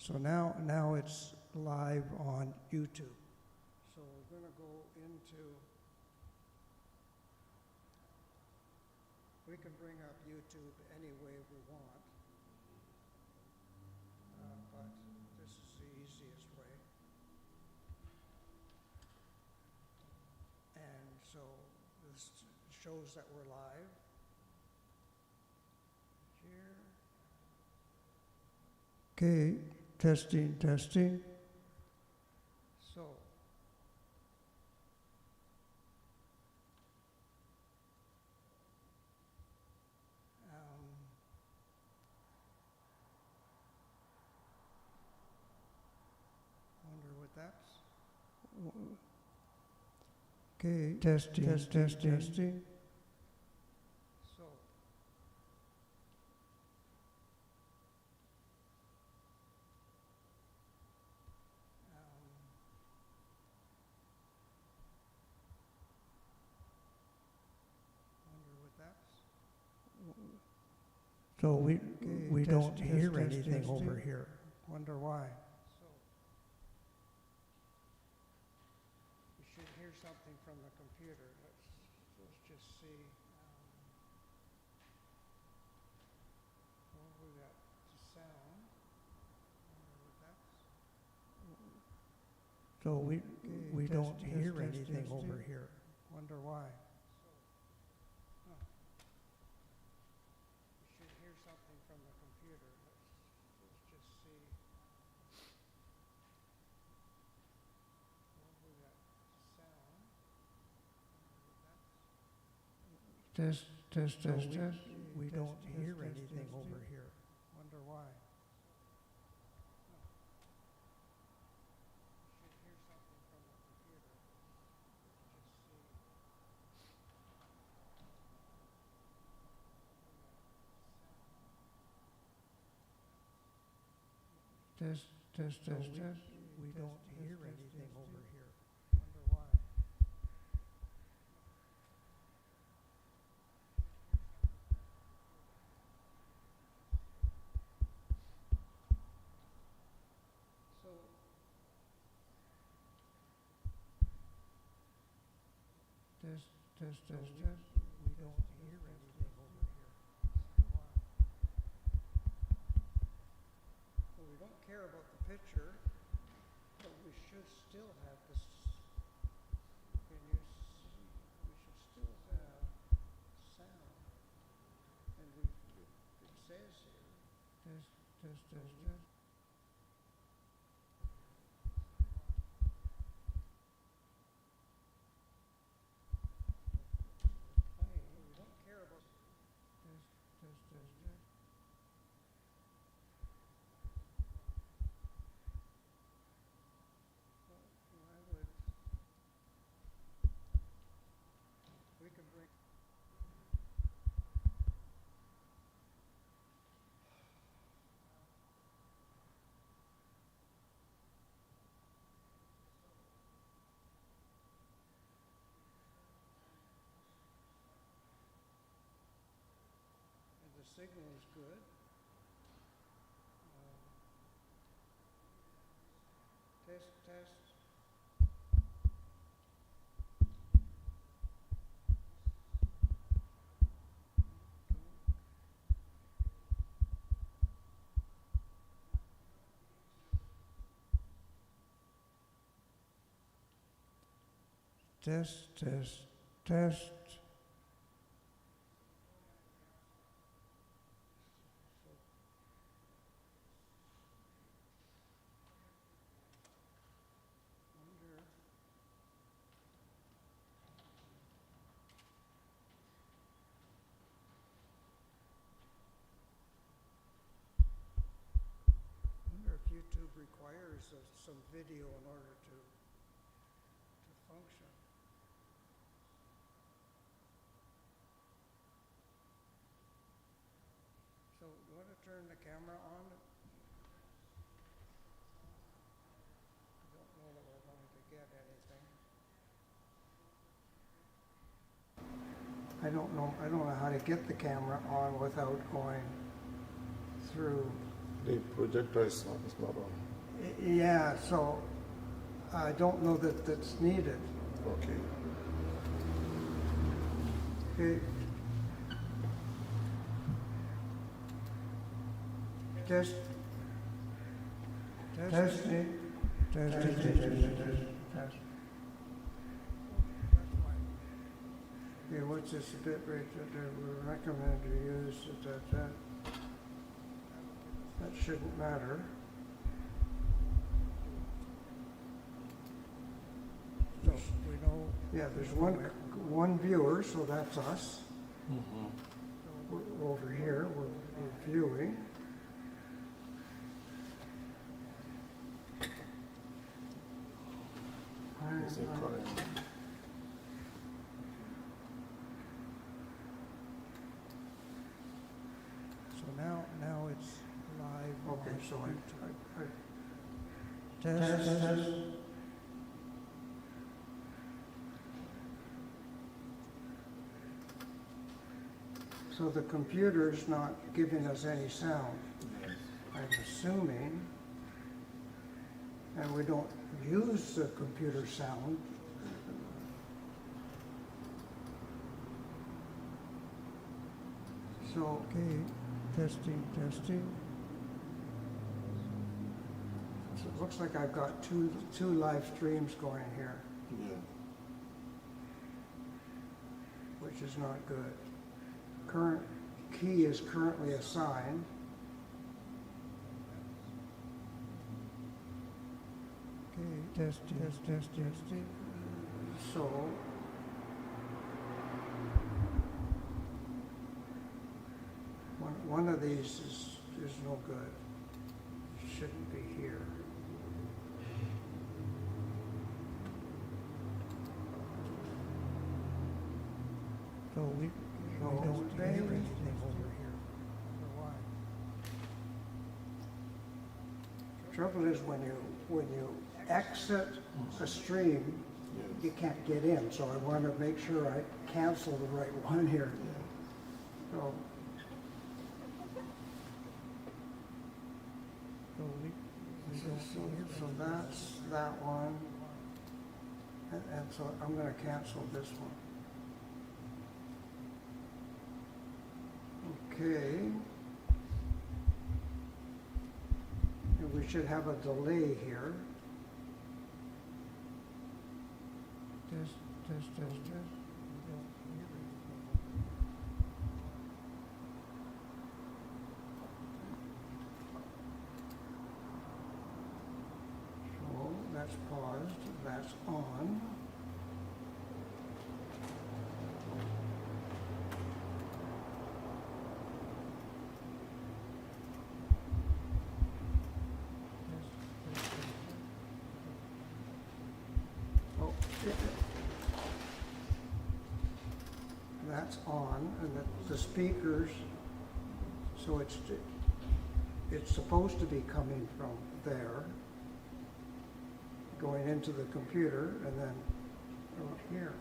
So now it's live on YouTube. So we're going to go into, we can bring up YouTube any way we want, but this is the easiest way. And so this shows that we're live here. Okay, testing, testing. So, wonder what that's. Okay, testing, testing. So, wonder what that's. So we don't hear anything over here. Wonder why. So we should hear something from the computer. Let's just see. Well, we got the sound. Wonder what that's. So we don't hear anything over here. Wonder why. We should hear something from the computer. Let's just see. Well, we got sound. Test, test, test, test. We don't hear anything over here. Wonder why. Should hear something from the computer. Just see. Test, test, test, test. We don't hear anything over here. Wonder why. So, test, test, test, test. We don't hear anything over here. Why? Well, we don't care about the picture, but we should still have this. Can you see? We should still have sound. And it says here. Test, test, test, test. Playing. We don't care about test, test, test, test. I would. We can bring. And the signal is good. Test, test. Test, test, test. Wonder if YouTube requires some video in order to function. So you want to turn the camera on? I don't know that we're going to get anything. I don't know how to get the camera on without going through The projector is not on. Yeah, so I don't know that that's needed. Okay. Okay. Test. Testing. Test. Okay, what's this bit rate that we recommend to use? That shouldn't matter. So we know, Yeah, there's one viewer, so that's us. We're over here, we're viewing. Is it current? so now it's live. Okay, on so YouTube. Test. So the computer's not giving us any sound, Yes. I'm assuming. And we don't use the computer sound. So, Okay, testing. so it looks like I've got two live streams going here, Yeah. which is not good. Current key is currently assigned. Okay, testing. So, one of these is no good. Shouldn't be here. So we So don't hear they- anything over here. So why? Trouble is when you exit a stream, you Yes. can't get in, so I want to make sure I cancel the right one here. Yeah. So, So we don't hear so anything. that's that one. And so I'm going to cancel this one. Okay. And we should have a delay here. Test. We don't hear anything. So that's paused, that's on. Oh, that's on, and the speakers, so it's supposed to be coming from there, going into the computer, and then out here.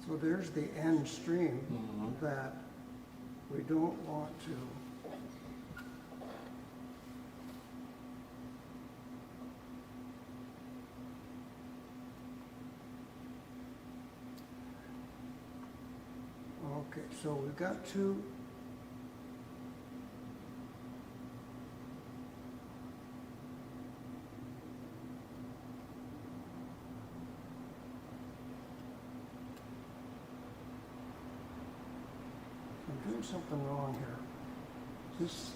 So there's the end stream that we don't want to. Okay, so we've got two. I'm doing something wrong here. This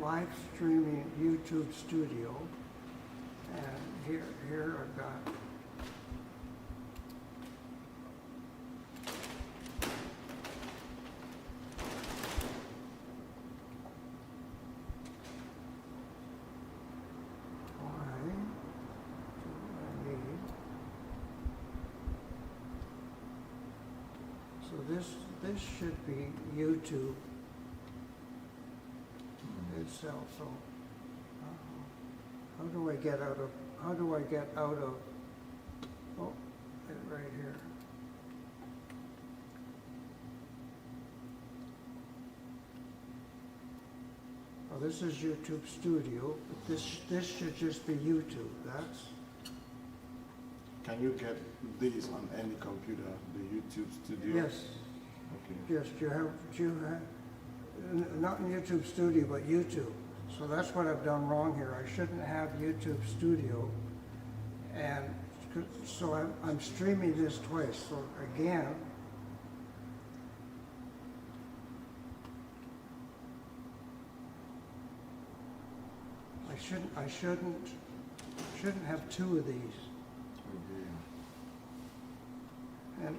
live streaming YouTube studio, and here I've got. this should be YouTube itself, so, how do I get out of, oh, right here. Oh, this is YouTube Studio, but this should just be YouTube, that's, Can you get these on any computer, the YouTube Studio? yes, Okay. yes, not in YouTube Studio, but YouTube. So that's what I've done wrong here, I shouldn't have YouTube Studio, and so I'm streaming this twice, so again, I shouldn't have two of these. Okay. And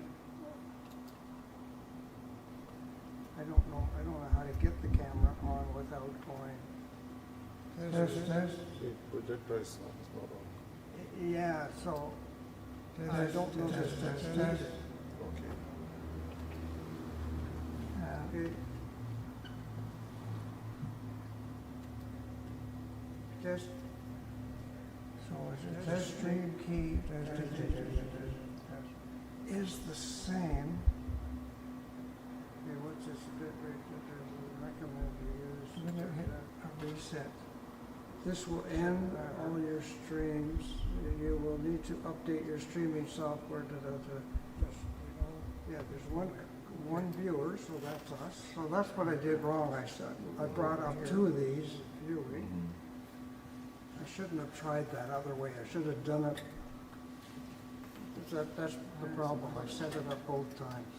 I don't know how to get the camera on without going. Test. See, projector is not on. Yeah, so I don't know this. Test. Okay. Okay. Just, So is it test stream key test. is the same. Okay, what's this bit right there? Recommend you use. I'm gonna hit A reset. This will end all your streams. You will need to update your streaming software to yeah, there's one viewer, so that's us. So that's what I did wrong, I said. I brought up two of these viewing. I shouldn't have tried that other way. I should have done it. That's the problem. I set it up both times.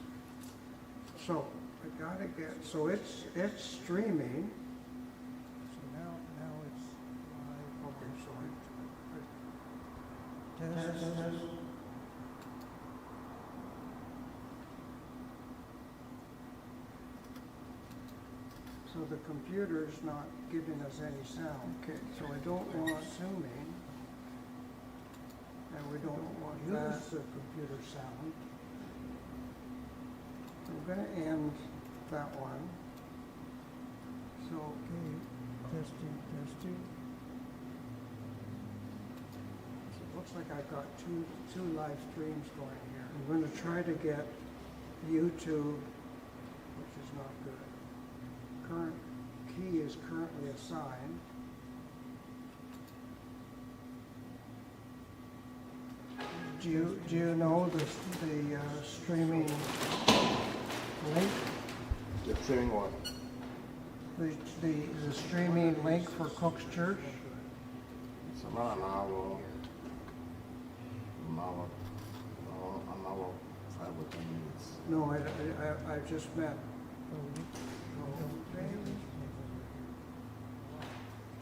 So I gotta get, so it's streaming. So now it's live. Okay, so Test. So the computer's not giving us any sound. Okay, so I don't want zooming. And we don't want that, the computer sound. I'm gonna end that one. So, Okay, testing. so it looks like I've got two live streams going here. I'm gonna try to get YouTube, which is not good. Current key is currently assigned. Do you know the streaming link? The training one. The streaming link for Cook's Church? It's about an hour, 5 or 10 minutes. No, I just meant,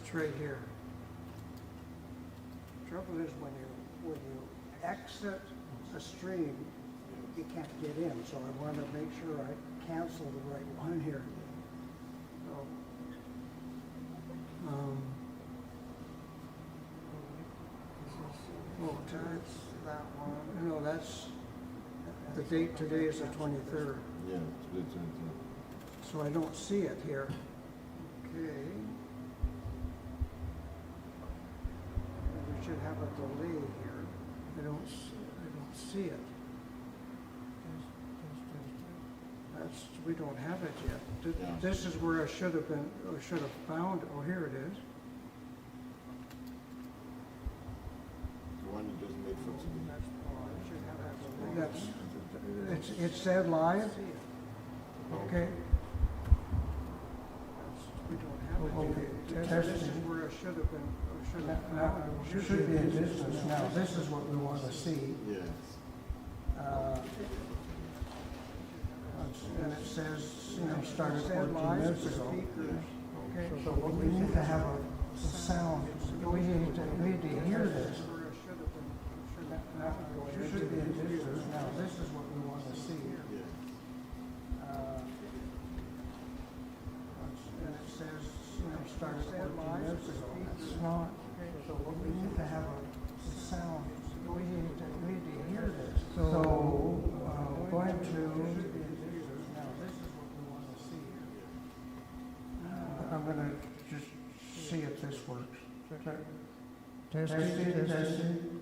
it's right here. Trouble is when you exit a stream, you can't get in, so I want to make sure I cancel the right one here. So, oh, that's that one. No, that's, the date today is the 23rd. Yeah, it's good to So I don't see it here. Okay. We should have a delay here. I don't see it. That's, we don't have it yet. Yeah. This is where I should have been, or should have found, oh, here it is. The one you just made for today. That's, it said live? Okay. We don't have it yet. Okay, This is where I should have been, or should have found it. Should be in business now. This is what we want to see. Yes. And it says, started 14 minutes ago. Okay, so we need to have a sound, we need to hear this. Should be in business now, this is what we want to see. Yes. And it says, started 14 minutes ago. It's not, so we need to have a sound, we need to hear this. So, going to, I'm gonna just see if this works. Testing, testing.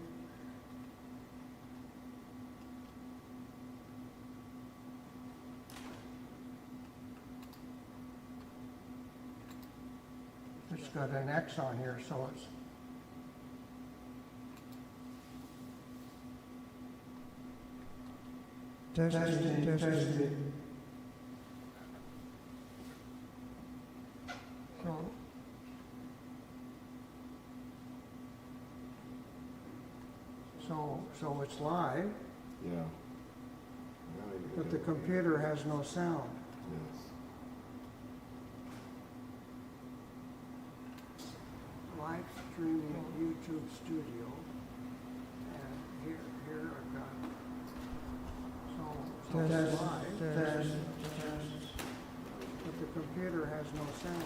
It's got an X on here, so it's. Testing, testing. So it's live, Yeah. but the computer has no sound. Yes. Live streaming YouTube Studio, and here I've got. So it's live, but the computer has no sound.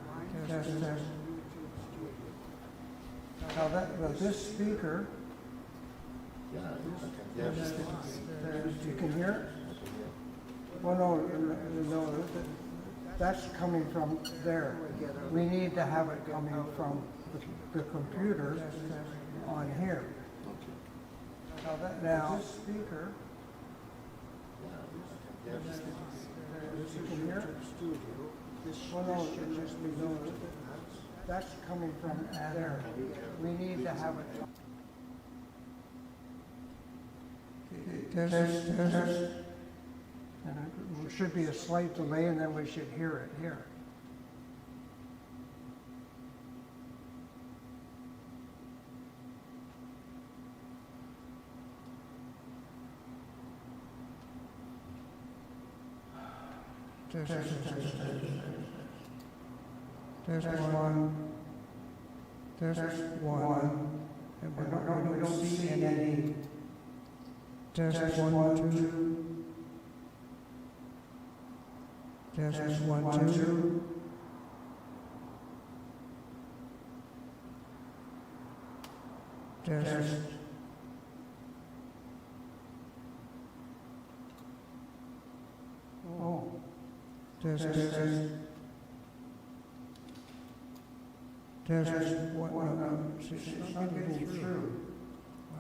Live streaming YouTube Studio. Now this speaker, Yeah, I can hear. you can hear it? Well, no, that's coming from there. We need to have it coming from the computer on here. Now, this speaker, you can hear it? Well, no, that's coming from there. We need to have it. Test, test. And there should be a slight delay, and then we should hear it here. Test, test, test one. Test one. And we don't see any. Test one, two. Test one, two. Test. Oh, Test, test. Test one, it's not getting through.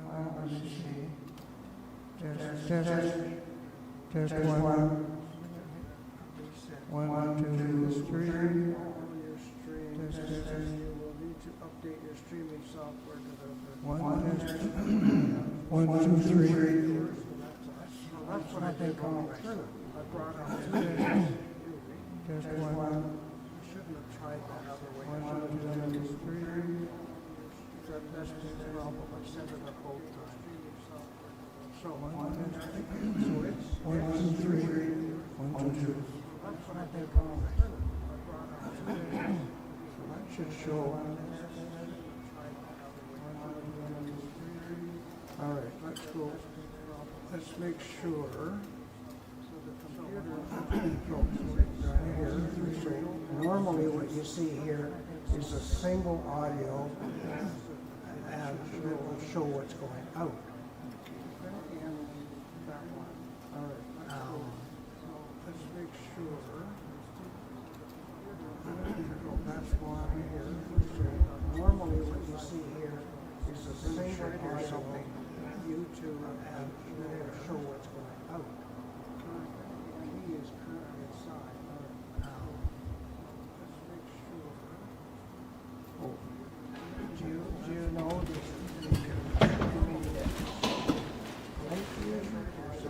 Well, let's see. Test. Test one. One, two, three. On your stream, Test, you test. will need to update your streaming software to the. One, test. One, two, three. So that's what I've been going through. I brought it up. Test one. I shouldn't have tried that other way. One, two, three. That's the problem. I set it up both times. So One, so it's. One, two, three. One, two. That's what I've been going through. I brought it up. So that should show. All right, let's go. Let's make sure. So the computer. Right here. So normally what you see here is a single audio, and it will show what's going out. And that one. All right. So let's make sure. That's one here. So normally what you see here is a single audio, YouTube, and it will show what's going out. The key is currently inside. Let's make sure. Oh, do you know the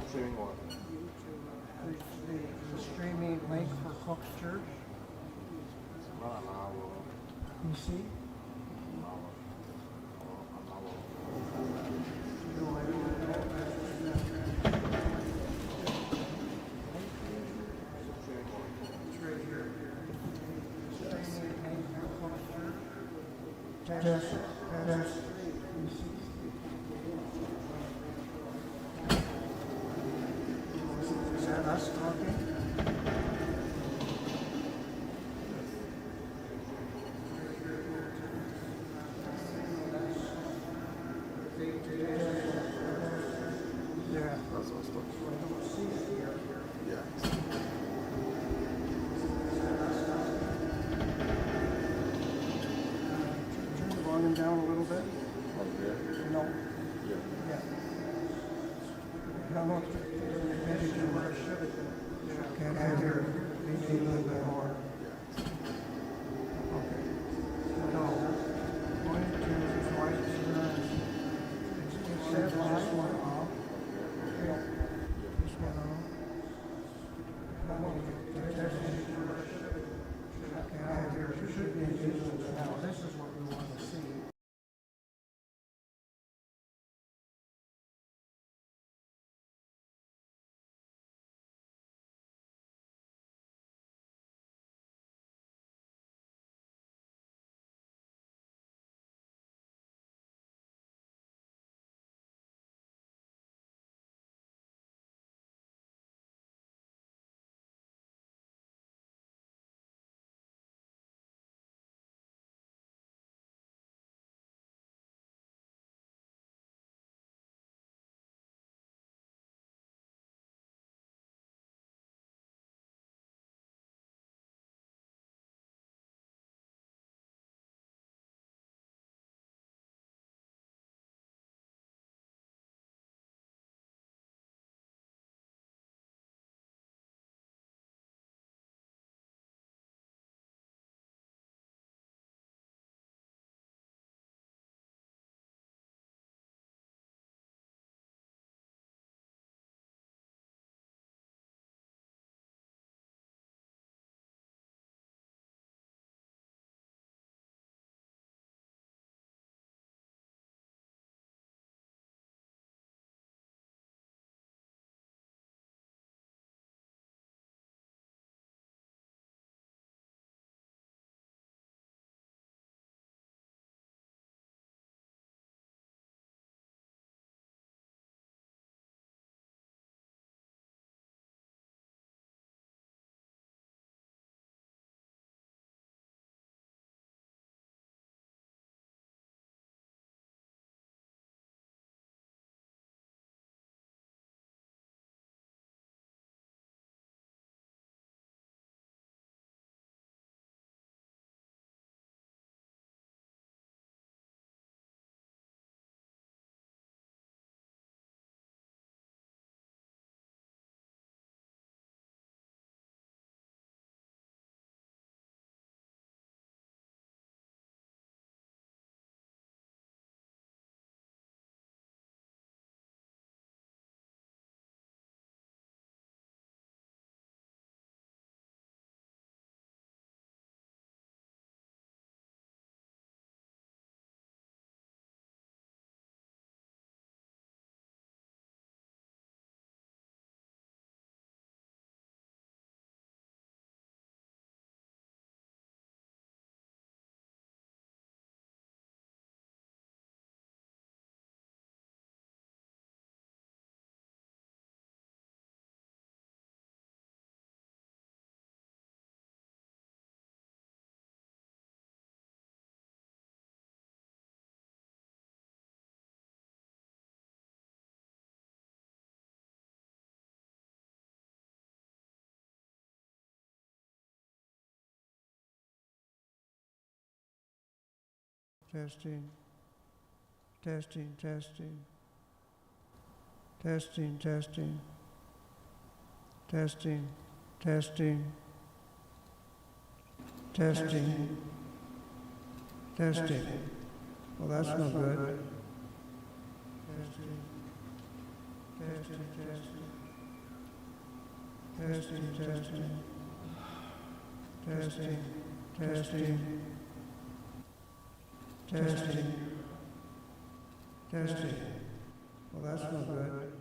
Streaming what? the streaming link for Cook's Church? About an hour. You see? An hour. Test, test. Is that us talking? Yeah. That's what's I don't see it. should be used now. This is what we want to see. Testing, testing, testing, testing, testing, testing, testing, testing, testing. Well, that's no good. Testing, testing, testing, testing, testing, testing, testing, testing. Well, that's no good.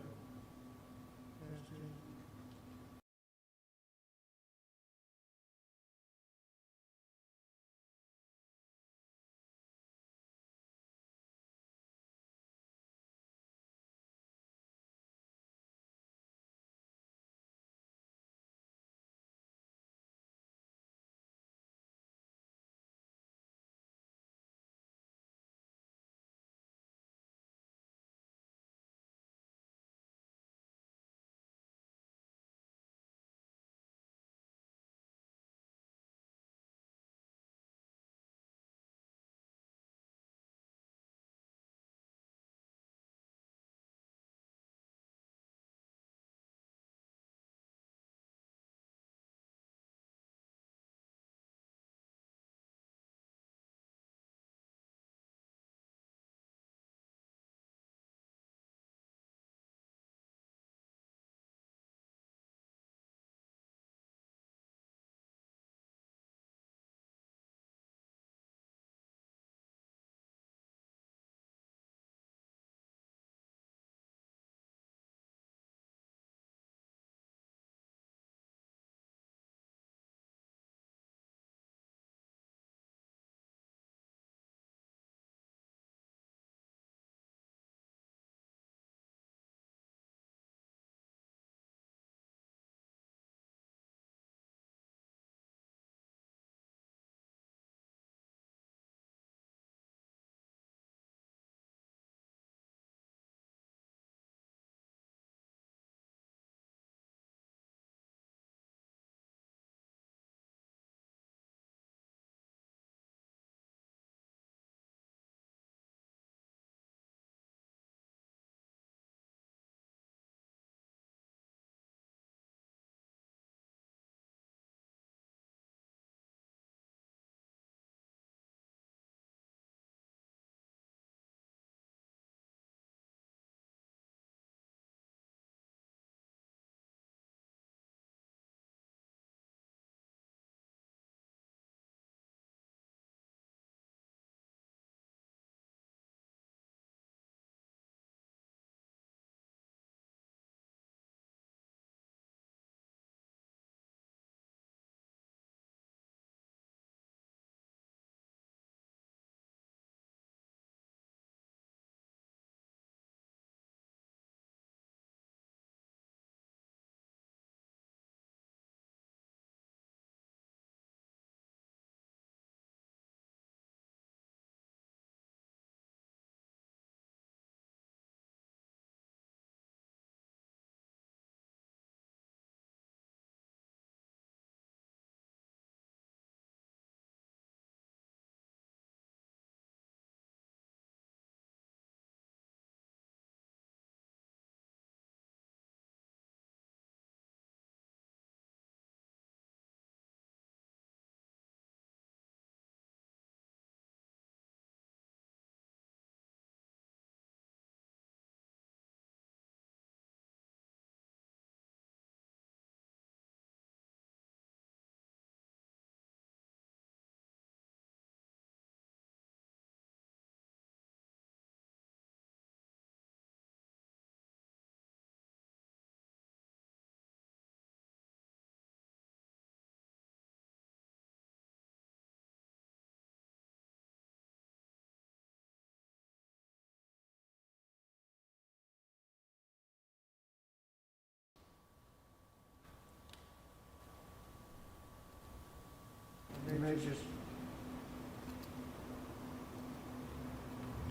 just,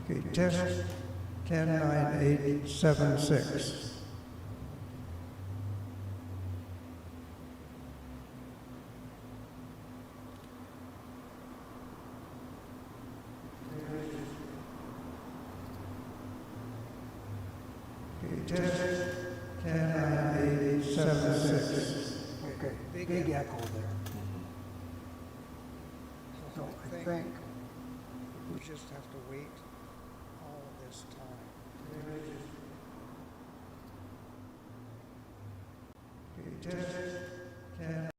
Okay, test 109876. Okay, test 109876. okay, big echo there. So I think we just have to wait all of this time. Okay, test 10.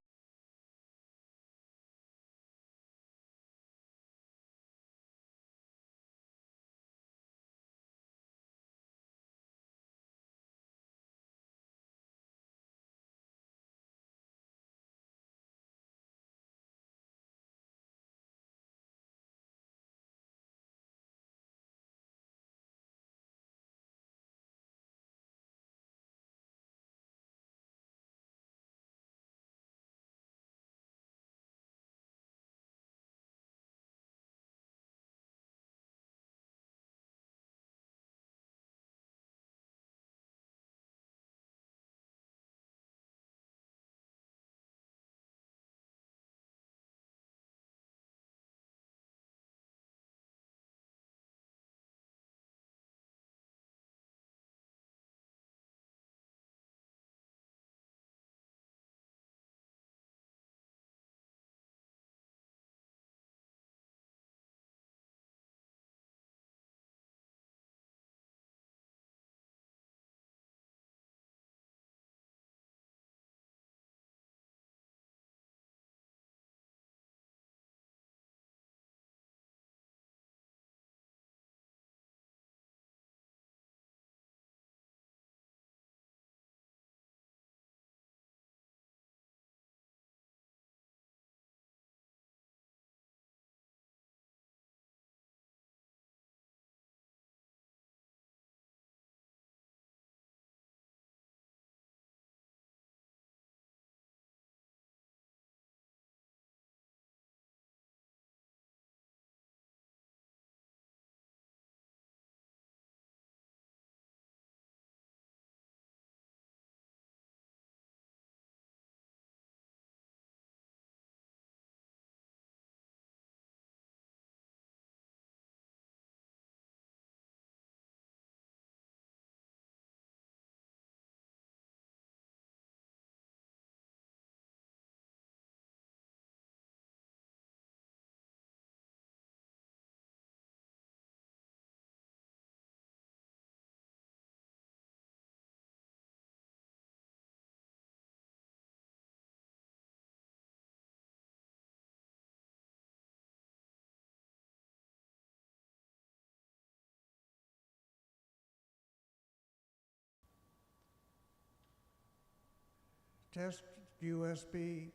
Test USB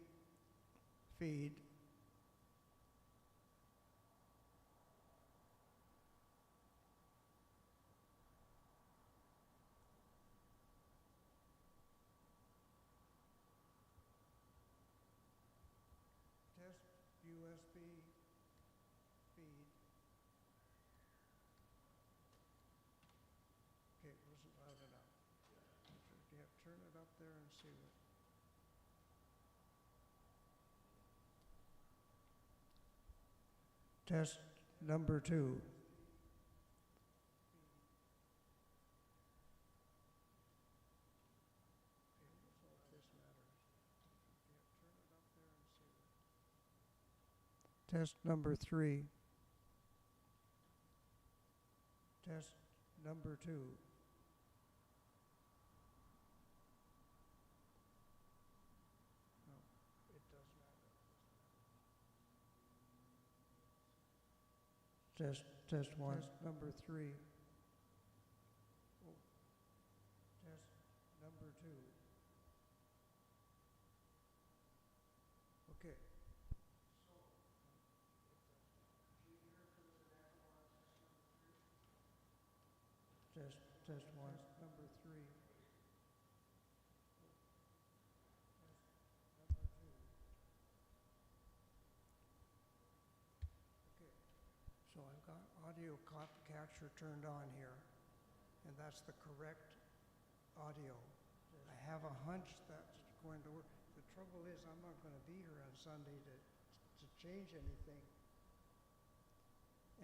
feed. Test USB feed. Okay, it wasn't loud enough. Yeah, turn it up there and see what. Test number 2. Test number 3. Test number 2. No, it does not. Test 1. Test number 3. Oh. Test number 2. Okay. Test 1. Number 3. Number 2. audio capture turned on here, and that's the correct audio. I have a hunch that's going to work. The trouble is, I'm not going to be here on Sunday to change anything,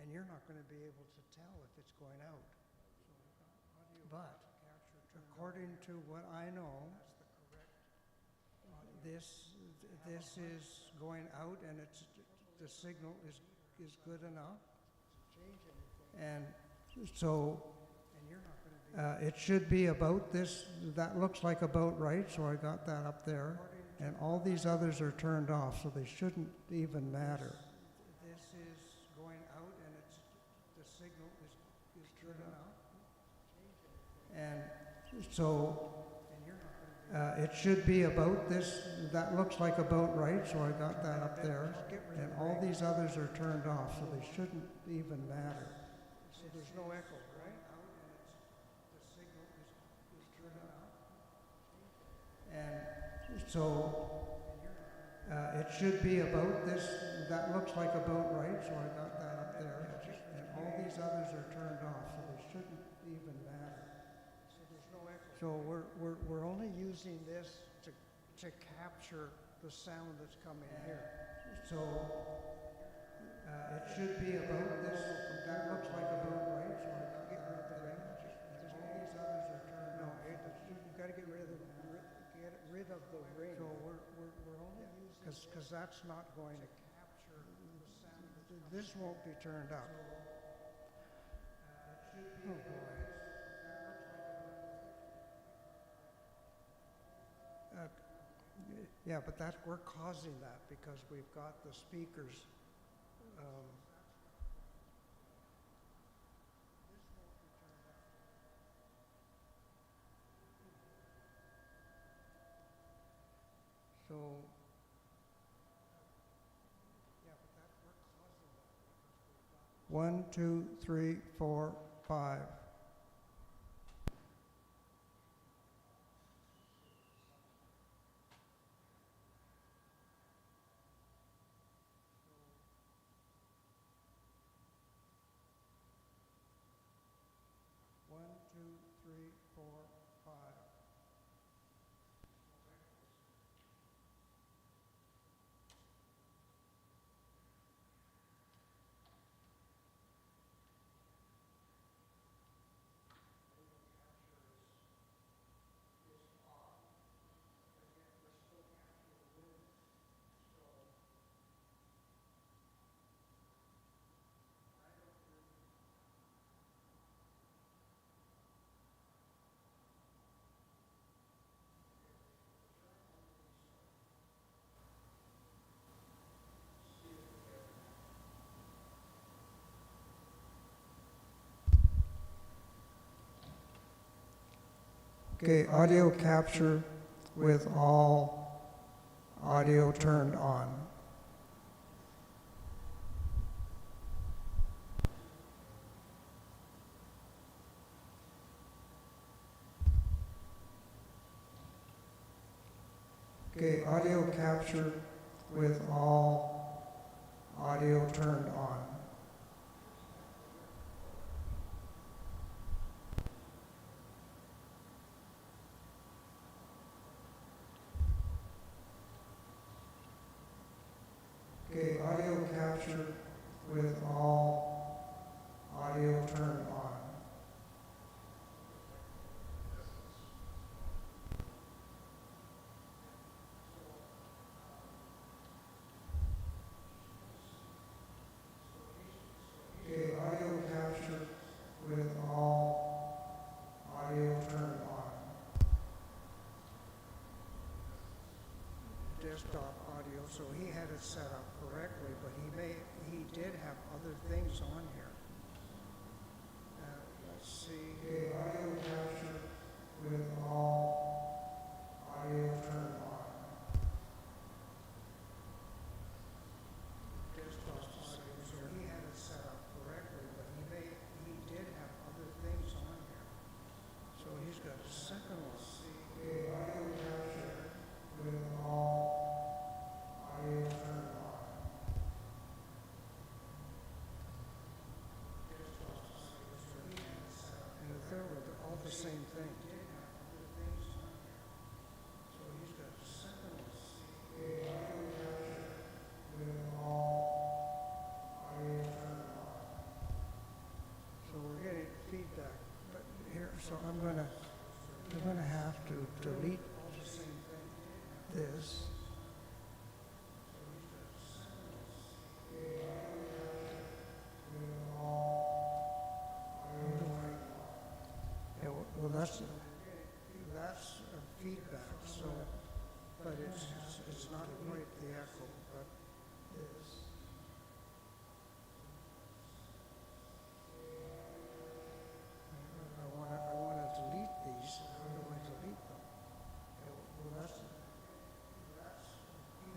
and you're not going to be able to tell if it's going out. But according to what I know, this is going out, and the signal is good enough. And so it should be about this. That looks like about right, so I got that up there. And all these others are turned off, so they shouldn't even matter. This is going out, and the signal is good enough. And so it should be about this. That looks like about right, so I got that up there. And all these others are turned off, so they shouldn't even matter. So there's no echo, right? The signal is good enough. And so it should be about this. That looks like about right, so I got that up there. And all these others are turned off, so they shouldn't even matter. So there's no echo. So we're only using this to capture the sound that's coming here. So it should be about this. That looks like about right, so I got get rid of the ring. And all these others are turned off. You've got to get rid of the ring. So we're only using because that's not going to capture the sound. This won't be turned up. Oh boy. Yeah, but we're causing that because we've got the speakers. So, yeah, but we're causing that. 1, 2, 3, 4, 5. Okay, audio capture with all audio turned on. Okay, audio capture with all audio turned on. Okay, audio capture with all audio turned on. Okay, audio capture with all audio turned on. Desktop audio, so he had it set up correctly, but he did have other things on here. Let's see. Okay, audio capture with all audio turned on. Desktop audio, so he had it set up correctly, but he did have other things on here. So he's got a second one. Okay, audio capture with all audio turned on. this. Yeah, well, that's feedback, so, but it's not quite the echo, but this. I wanna delete these. How do I delete them? Yeah, well, I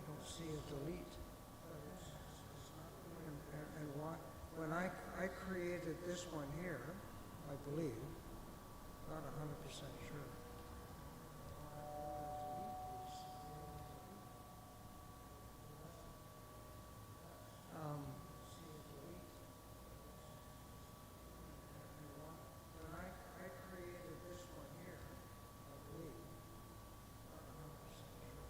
don't see a delete. And why, when I created this one here, I believe, not 100% sure. When I created this one here, I believe, not 100% sure.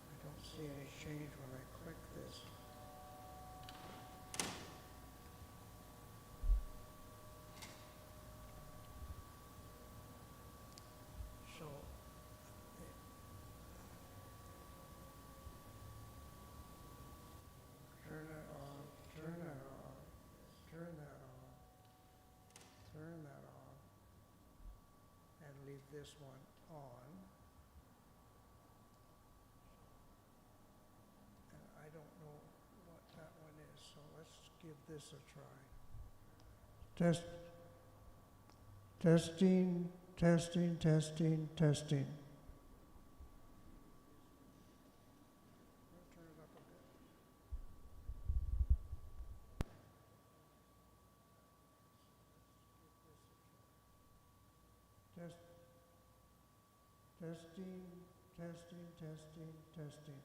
I don't see any change when I click this. So, turn it on, turn that on, turn that on, turn that on, and leave this one on. And I don't know what that one is, so let's give this a try. Testing, testing, testing, testing. Turn it up a bit. Testing, testing, testing, testing.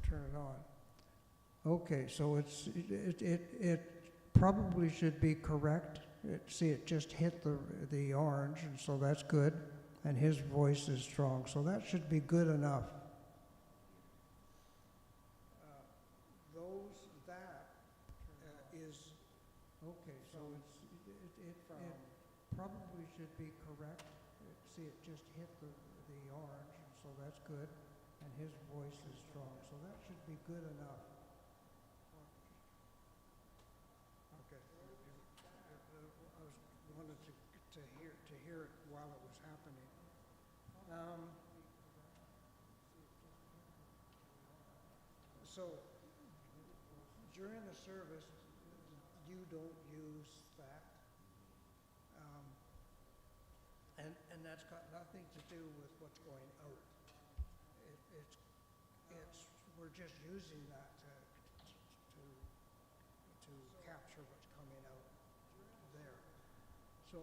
Turn it on. Okay, so it probably should be correct. See, it just hit the orange, and so that's good. And his voice is strong, so that should be good enough. Is okay. So it probably should be correct. See, it just hit the orange, and so that's good. And his voice is strong, so that should be good enough. Okay. I wanted to hear it while it was happening. So during the service, you don't use that, and that's got nothing to do with what's going out. We're just using that to capture what's coming out there. So,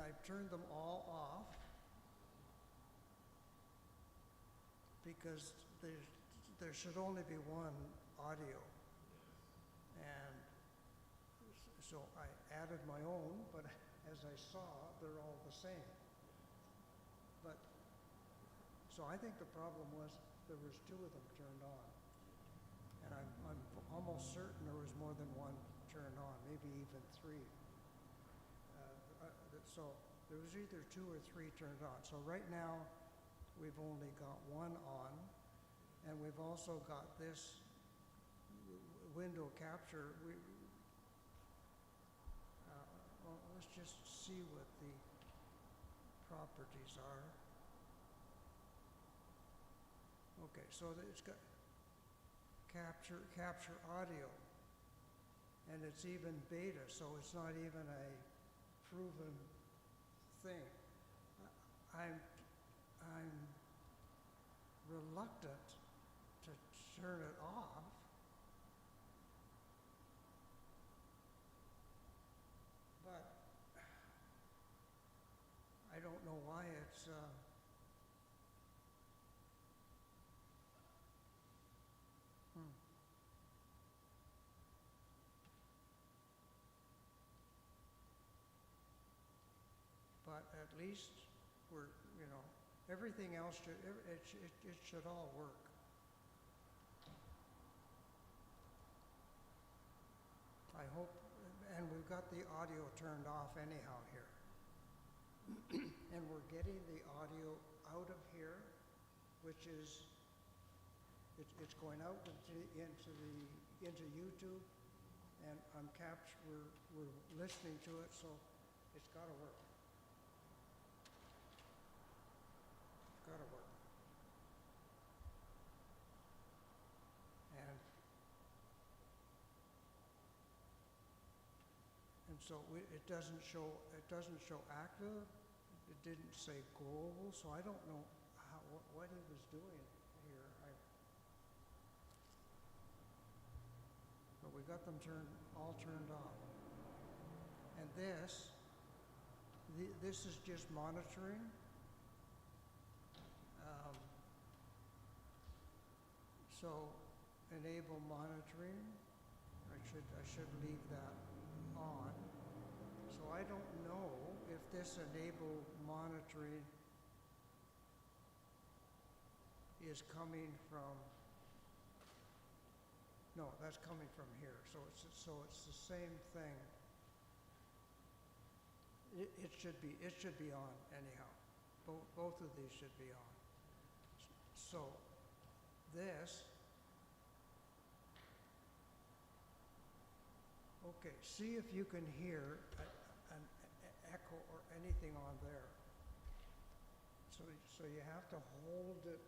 I've turned them all off because there should only be one audio. And so I added my own, but as I saw, they're all the same. But, so I think the problem was there was two of them turned on. And I'm almost certain there was more than one turned on, maybe even three. So there was either two or three turned on. So right now, we've only got one on, and we've also got this window capture. Well, let's just see what the properties are. Okay, so it's got capture audio, and it's even beta, so it's not even a proven thing. I'm reluctant to turn it off. But I don't know why it's But at least we're, everything else it should all work. I hope, and we've got the audio turned off anyhow here. And we're getting the audio out of here, which is, it's going out into YouTube, and we're listening to it, so it's got to work. It's got to work. And so it doesn't show active. It didn't say global, so I don't know what he was doing here. But we got them all turned off. And this is just monitoring. So enable monitoring. I should leave that on. So I don't know if this enable monitoring is coming from, no, that's coming from here. So it's the same thing. It should be on anyhow. Both of these should be on. So this, okay, see if you can hear an echo or anything on there. So you have to hold it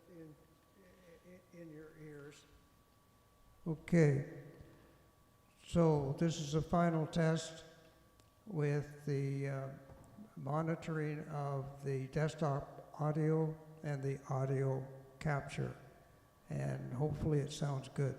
in your ears. Okay, so this is a final test with the monitoring of the desktop audio and the audio capture, and hopefully it sounds good.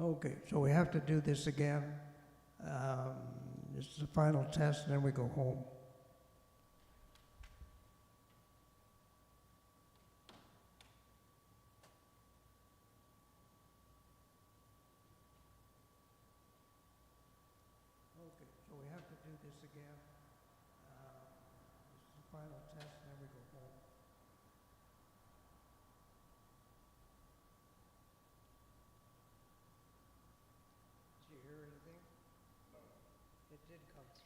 Okay, so we have to do this again. This is the final test, and then we go home. Okay, so we have to do this again. This is the final test, and then we go home.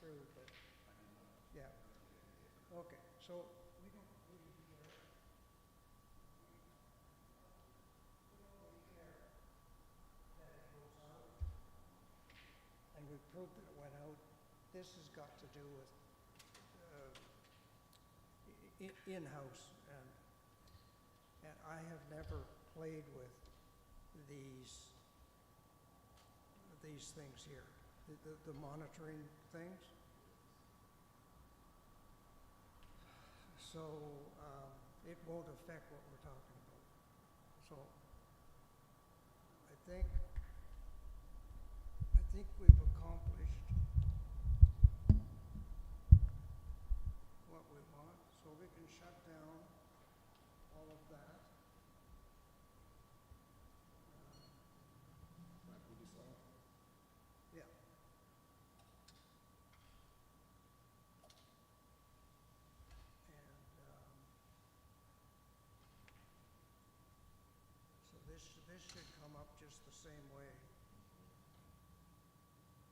through, but, yeah. Okay, so we don't really care. We don't really care that it goes out. And we proved that it went out. This has got to do with in-house, and I have never played with these things here, the monitoring things. So it won't affect what we're talking about. So I think we've accomplished what we want, so we can shut down all of that. Like with this off? Yeah. And so this should come up just the same way.